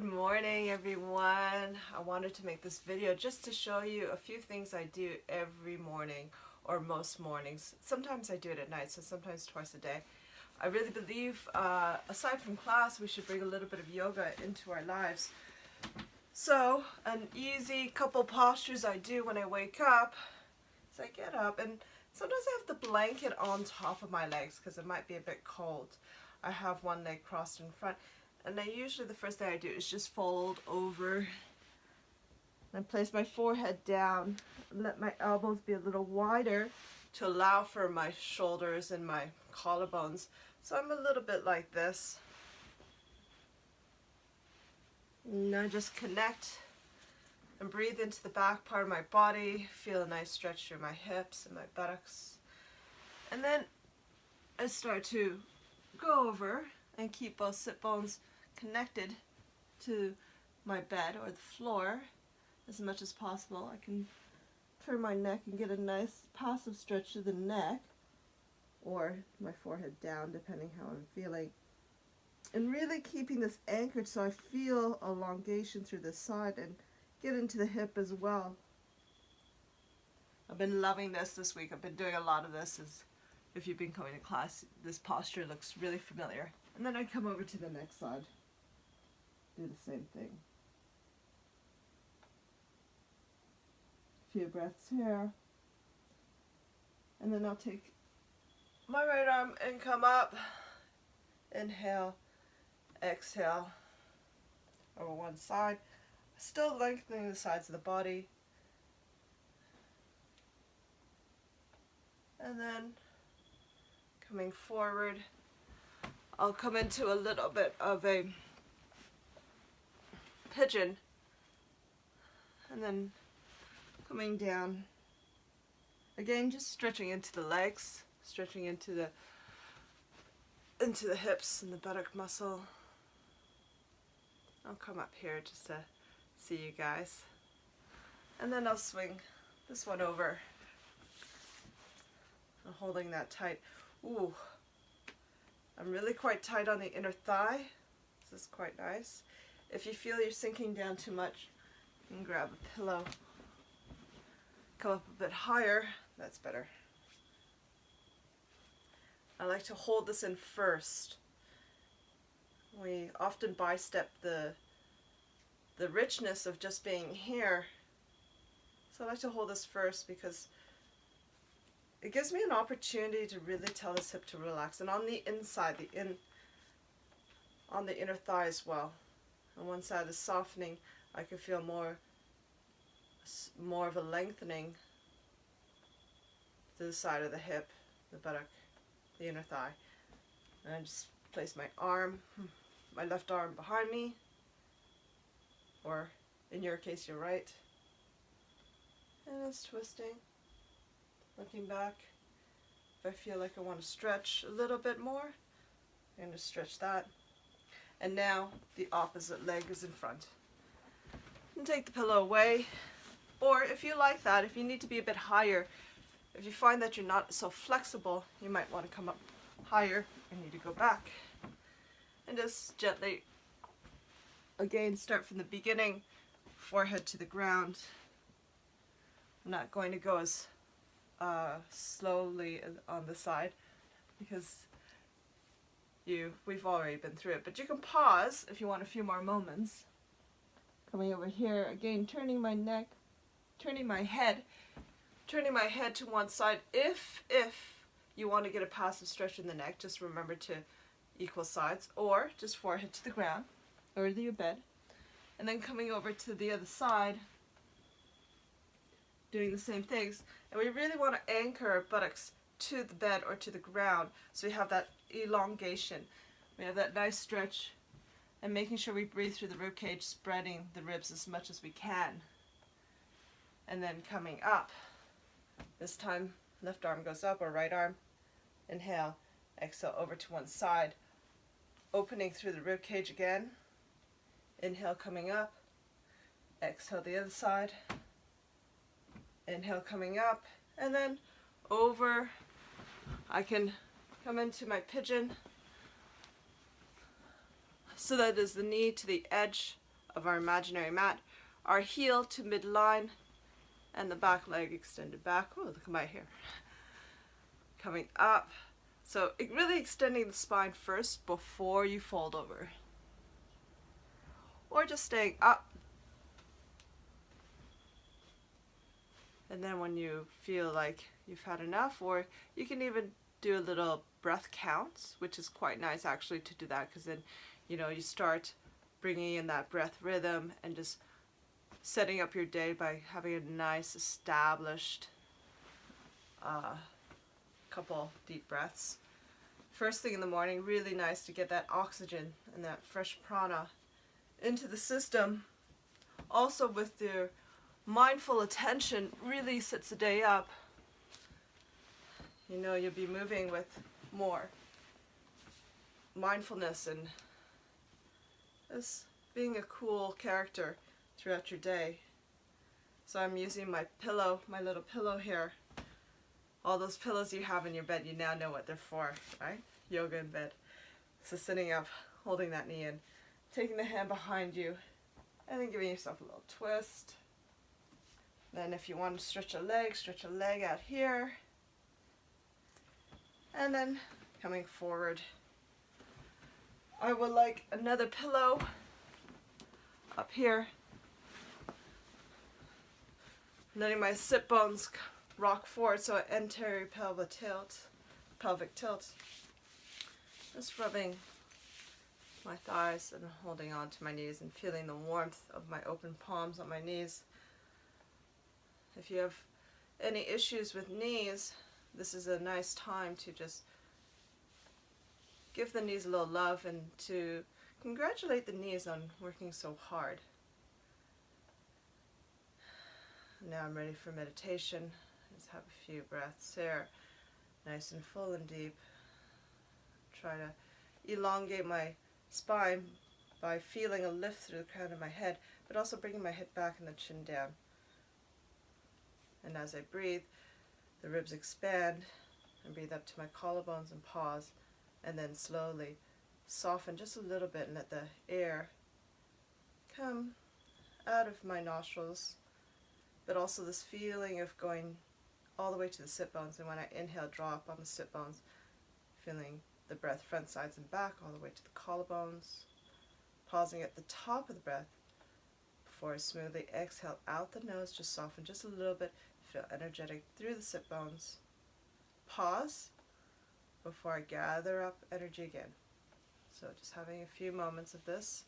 Good morning, everyone. I wanted to make this video just to show you a few things I do every morning, or most mornings. Sometimes I do it at night, so sometimes twice a day. I really believe, aside from class, we should bring a little bit of yoga into our lives. So, an easy couple postures I do when I wake up is I get up, and sometimes I have the blanket on top of my legs because it might be a bit cold. I have one leg crossed in front. And usually the first thing I do is just fold over and place my forehead down and let my elbows be a little wider to allow for my shoulders and my collarbones. So I'm a little bit like this. And I just connect and breathe into the back part of my body. Feel a nice stretch through my hips and my buttocks. And then I start to go over and keep both sit bones connected to my bed or the floor as much as possible. I can turn my neck and get a nice passive stretch to the neck or my forehead down depending how I'm feeling. And really keeping this anchored so I feel elongation through the side and get into the hip as well. I've been loving this week. I've been doing a lot of this. If you've been coming to class, this posture looks really familiar. And then I come over to the next side. Do the same thing. A few breaths here. And then I'll take my right arm and come up. Inhale, exhale over one side. Still lengthening the sides of the body. And then coming forward, I'll come into a little bit of a pigeon, and then coming down again, just stretching into the legs, stretching into the hips and the buttock muscle. I'll come up here just to see you guys, and then I'll swing this one over. I'm holding that tight. Ooh, I'm really quite tight on the inner thigh. This is quite nice. If you feel you're sinking down too much, you can grab a pillow. Come up a bit higher. That's better. I like to hold this in first. We often bystep the richness of just being here. So I like to hold this first because it gives me an opportunity to really tell this hip to relax. And on the inside, on the inner thigh as well. On one side is softening. I can feel more of a lengthening to the side of the hip, the buttock, the inner thigh. And I just place my left arm behind me, or in your case, your right. And it's twisting. Looking back. If I feel like I want to stretch a little bit more, I'm going to stretch that. And now the opposite leg is in front. And take the pillow away. Or if you like that, if you need to be a bit higher, if you find that you're not so flexible, you might want to come up higher and need to go back. And just gently, again, start from the beginning, forehead to the ground. I'm not going to go as slowly on the side because we've already been through it, but you can pause if you want a few more moments. Coming over here again, turning my neck, turning my head to one side. If you want to get a passive stretch in the neck, just remember to equal sides, or just forehead to the ground or to your bed, and then coming over to the other side, doing the same things. And we really want to anchor our buttocks to the bed or to the ground so we have that elongation. We have that nice stretch, and making sure we breathe through the rib cage, spreading the ribs as much as we can. And then coming up. This time left arm goes up or right arm. Inhale, exhale over to one side. Opening through the rib cage again. Inhale, coming up. Exhale the other side. Inhale, coming up, and then over. I can come into my pigeon so that is the knee to the edge of our imaginary mat, our heel to midline, and the back leg extended back. Oh, look at my hair. Coming up. So really extending the spine first before you fold over. Or just staying up. And then when you feel like you've had enough, or you can even do a little breath counts, which is quite nice actually to do that, because then, you know, you start bringing in that breath rhythm and just setting up your day by having a nice established couple deep breaths. First thing in the morning, really nice to get that oxygen and that fresh prana into the system. Also with your mindful attention, really sets the day up. You know, you'll be moving with more mindfulness and this being a cool character throughout your day. So I'm using my pillow, my little pillow here. All those pillows you have in your bed, you now know what they're for, right? Yoga in bed. So sitting up, holding that knee in, taking the hand behind you, and then giving yourself a little twist. Then if you want to stretch a leg out here. And then coming forward. I would like another pillow up here. Letting my sit bones rock forward, so anterior pelvic tilt. Just rubbing my thighs and holding on to my knees and feeling the warmth of my open palms on my knees. If you have any issues with knees, this is a nice time to just give the knees a little love and to congratulate the knees on working so hard. Now I'm ready for meditation. Just have a few breaths here, nice and full and deep. Try to elongate my spine by feeling a lift through the crown of my head, but also bringing my head back and the chin down. And as I breathe, the ribs expand and breathe up to my collarbones and pause, and then slowly soften just a little bit and let the air come out of my nostrils, but also this feeling of going all the way to the sit bones. And when I inhale, drop on the sit bones, feeling the breath front, sides, and back all the way to the collarbones, pausing at the top of the breath before I smoothly exhale out the nose, just soften just a little bit, feel energetic through the sit bones. Pause before I gather up energy again. So just having a few moments of this,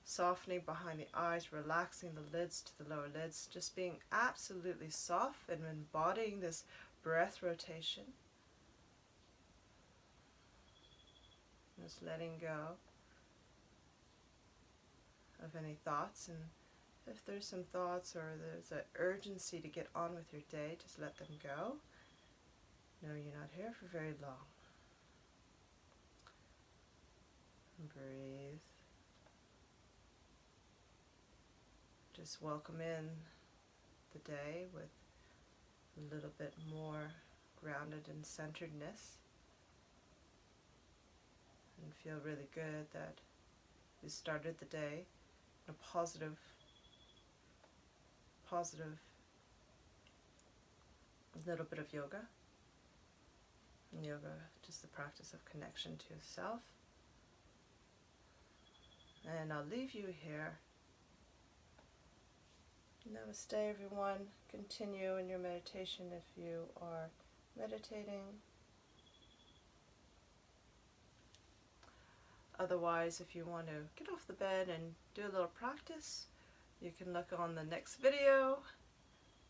softening behind the eyes, relaxing the lids to the lower lids, just being absolutely soft and embodying this breath rotation. Just letting go of any thoughts, and if there's some thoughts or there's an urgency to get on with your day, just let them go. No, you're not here for very long. Breathe. Just welcome in the day with a little bit more grounded and centeredness. And feel really good that you started the day in a positive little bit of yoga. And yoga, just the practice of connection to yourself. And I'll leave you here. Namaste, everyone. Continue in your meditation if you are meditating. Otherwise, if you want to get off the bed and do a little practice, you can look on the next video.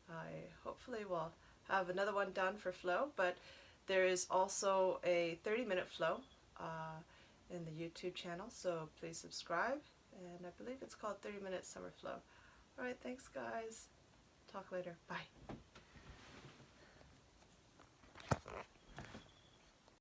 I hopefully will have another one done for flow, but there is also a 30-minute flow in the YouTube channel, so please subscribe. And I believe it's called 30-Minute Summer Flow. Alright, thanks guys. Talk later. Bye.